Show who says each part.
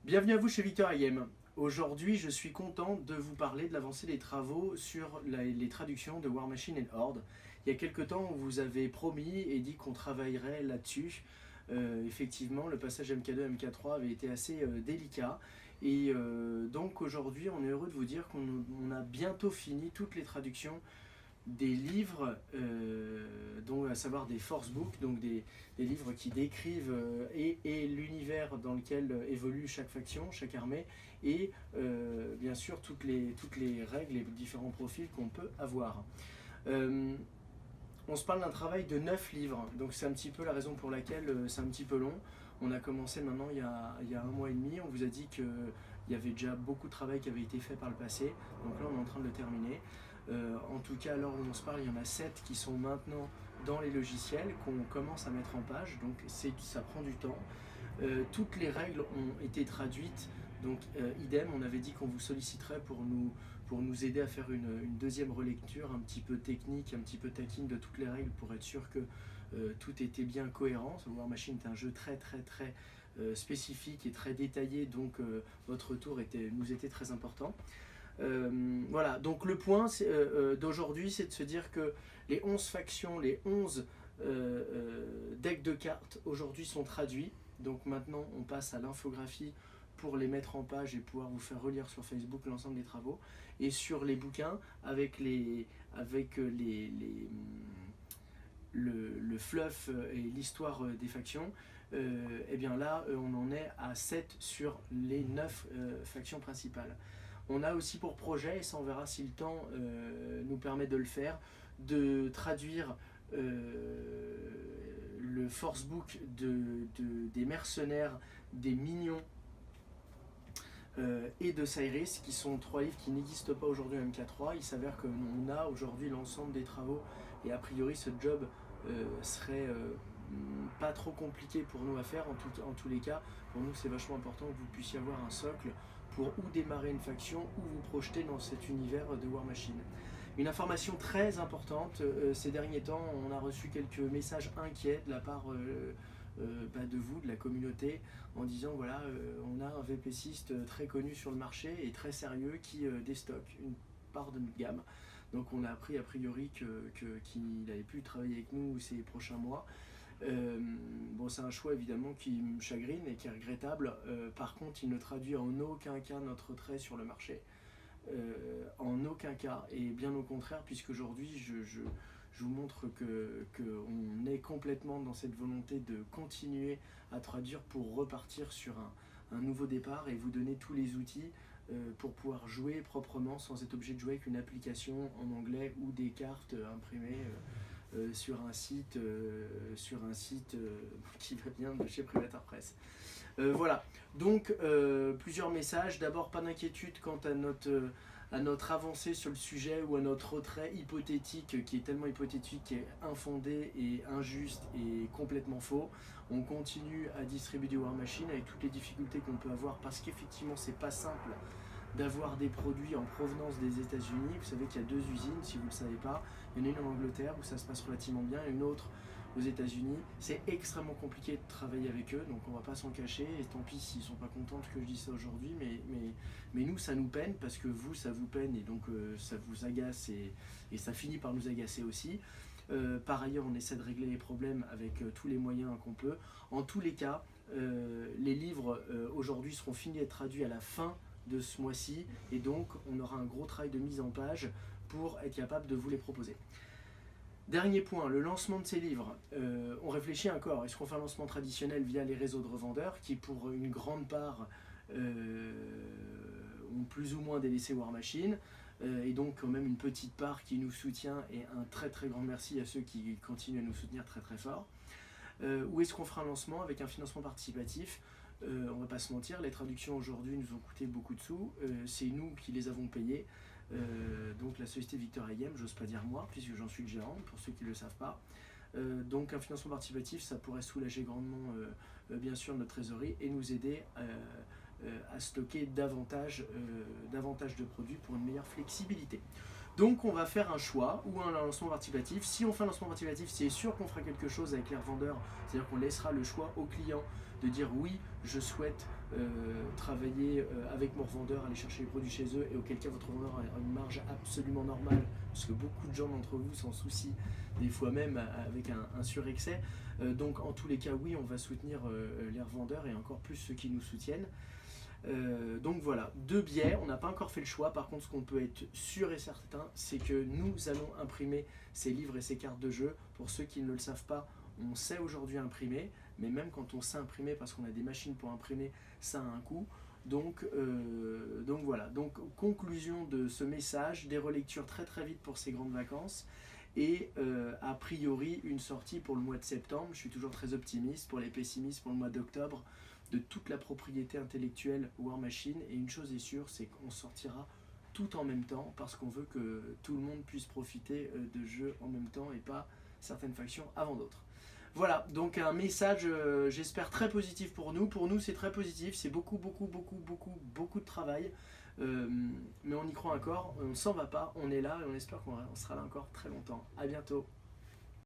Speaker 1: Bienvenue à vous chez Victor Ayem. Aujourd'hui, je suis content de vous parler de l'avancée des travaux sur les traductions de War Machine et Horde. Il y a quelque temps, on vous avait promis et dit qu'on travaillerait là-dessus. Effectivement, le passage MK2 MK3 avait été assez délicat. Et donc aujourd'hui, on est heureux de vous dire qu'on a bientôt fini toutes les traductions des livres, dont, à savoir des force books, donc des livres qui décrivent et l'univers dans lequel évolue chaque faction, chaque armée, et bien sûr toutes les règles et différents profils qu'on peut avoir. On se parle d'un travail de 9 livres, donc c'est un petit peu la raison pour laquelle c'est un petit peu long. On a commencé maintenant il y a un mois et demi, on vous a dit qu'il y avait déjà beaucoup de travail qui avait été fait par le passé, donc là on est en train de le terminer. En tout cas, à l'heure où on se parle, il y en a 7 qui sont maintenant dans les logiciels, qu'on commence à mettre en page, donc ça prend du temps. Toutes les règles ont été traduites, donc idem, on avait dit qu'on vous solliciterait pour nous aider à faire une deuxième relecture un petit peu technique, un petit peu taquine de toutes les règles pour être sûr que tout était bien cohérent. War Machine est un jeu très spécifique et très détaillé, donc votre retour nous était très important. Voilà, donc le point d'aujourd'hui, c'est de se dire que les 11 factions, les 11 decks de cartes aujourd'hui sont traduits. Donc maintenant, on passe à l'infographie pour les mettre en page et pouvoir vous faire relire sur Facebook l'ensemble des travaux. Et sur les bouquins, avec le fluff et l'histoire des factions, et bien là, on en est à 7 sur les 9 factions principales. On a aussi pour projet, et ça on verra si le temps nous permet de le faire, de traduire le force book des mercenaires, des minions et de Cyrus, qui sont 3 livres qui n'existent pas aujourd'hui en MK3. Il s'avère qu'on a aujourd'hui l'ensemble des travaux, et a priori ce job serait pas trop compliqué pour nous à faire. En tous les cas, pour nous c'est vachement important que vous puissiez avoir un socle pour ou démarrer une faction ou vous projeter dans cet univers de War Machine. Une information très importante, ces derniers temps, on a reçu quelques messages inquiets de la part de vous, de la communauté, en disant voilà, on a un VPCiste très connu sur le marché et très sérieux qui déstocke une part de notre gamme. Donc on a appris a priori qu'il n'allait plus travailler avec nous ces prochains mois. Bon, c'est un choix évidemment qui me chagrine et qui est regrettable. Par contre, il ne traduit en aucun cas notre trait sur le marché. En aucun cas, et bien au contraire, puisqu'aujourd'hui je vous montre qu'on est complètement dans cette volonté de continuer à traduire pour repartir sur un nouveau départ et vous donner tous les outils pour pouvoir jouer proprement sans être obligé de jouer avec une application en anglais ou des cartes imprimées sur un site qui va bien de chez Privateer Press. Voilà, donc plusieurs messages. D'abord, pas d'inquiétude quant à notre avancée sur le sujet ou à notre retrait hypothétique qui est tellement hypothétique, qui est infondé et injuste et complètement faux. On continue à distribuer du War Machine avec toutes les difficultés qu'on peut avoir parce qu'effectivement c'est pas simple d'avoir des produits en provenance des États-Unis. Vous savez qu'il y a 2 usines, si vous ne le savez pas. Il y en a une en Angleterre où ça se passe relativement bien et une autre aux États-Unis. C'est extrêmement compliqué de travailler avec eux, donc on va pas s'en cacher. Et tant pis s'ils sont pas contents que je dise ça aujourd'hui, mais nous ça nous peine parce que vous ça vous peine et donc ça vous agace et ça finit par nous agacer aussi. Par ailleurs, on essaie de régler les problèmes avec tous les moyens qu'on peut. En tous les cas, les livres aujourd'hui seront finis d'être traduits à la fin de ce mois-ci et donc on aura un gros travail de mise en page pour être capable de vous les proposer. Dernier point, le lancement de ces livres. On réfléchit encore, est-ce qu'on fait un lancement traditionnel via les réseaux de revendeurs qui pour une grande part ont plus ou moins délaissé War Machine et donc quand même une petite part qui nous soutient et un très grand merci à ceux qui continuent à nous soutenir très fort. Ou est-ce qu'on fera un lancement avec un financement participatif? On va pas se mentir, les traductions aujourd'hui nous ont coûté beaucoup de sous, c'est nous qui les avons payées, donc la société Victor Ayem, j'ose pas dire moi, puisque j'en suis le gérant, pour ceux qui ne le savent pas. Donc un financement participatif, ça pourrait soulager grandement bien sûr notre trésorerie et nous aider à stocker davantage de produits pour une meilleure flexibilité. Donc on va faire un choix ou un lancement participatif. Si on fait un lancement participatif, c'est sûr qu'on fera quelque chose avec les revendeurs, c'est-à-dire qu'on laissera le choix au client de dire oui, je souhaite travailler avec mon revendeur, aller chercher les produits chez eux, et auquel cas votre revendeur a une marge absolument normale, parce que beaucoup de gens d'entre vous s'en soucient, des fois même avec un surexcès. Donc en tous les cas, oui, on va soutenir les revendeurs et encore plus ceux qui nous soutiennent. Donc voilà, 2 biais, on n'a pas encore fait le choix. Par contre, ce qu'on peut être sûr et certain, c'est que nous allons imprimer ces livres et ces cartes de jeu. Pour ceux qui ne le savent pas, on sait aujourd'hui imprimer, mais même quand on sait imprimer, parce qu'on a des machines pour imprimer, ça a un coût. Donc voilà, donc conclusion de ce message, des relectures très très vite pour ces grandes vacances. Et a priori une sortie pour le mois de septembre. Je suis toujours très optimiste. Pour les pessimistes, pour le mois d'octobre, de toute la propriété intellectuelle War Machine. Et une chose est sûre, c'est qu'on sortira tout en même temps, parce qu'on veut que tout le monde puisse profiter de jeux en même temps et pas certaines factions avant d'autres. Voilà, donc un message, j'espère, très positif pour nous. Pour nous, c'est très positif, c'est beaucoup de travail. Mais on y croit encore, on ne s'en va pas, on est là et on espère qu'on sera là encore très longtemps. À bientôt.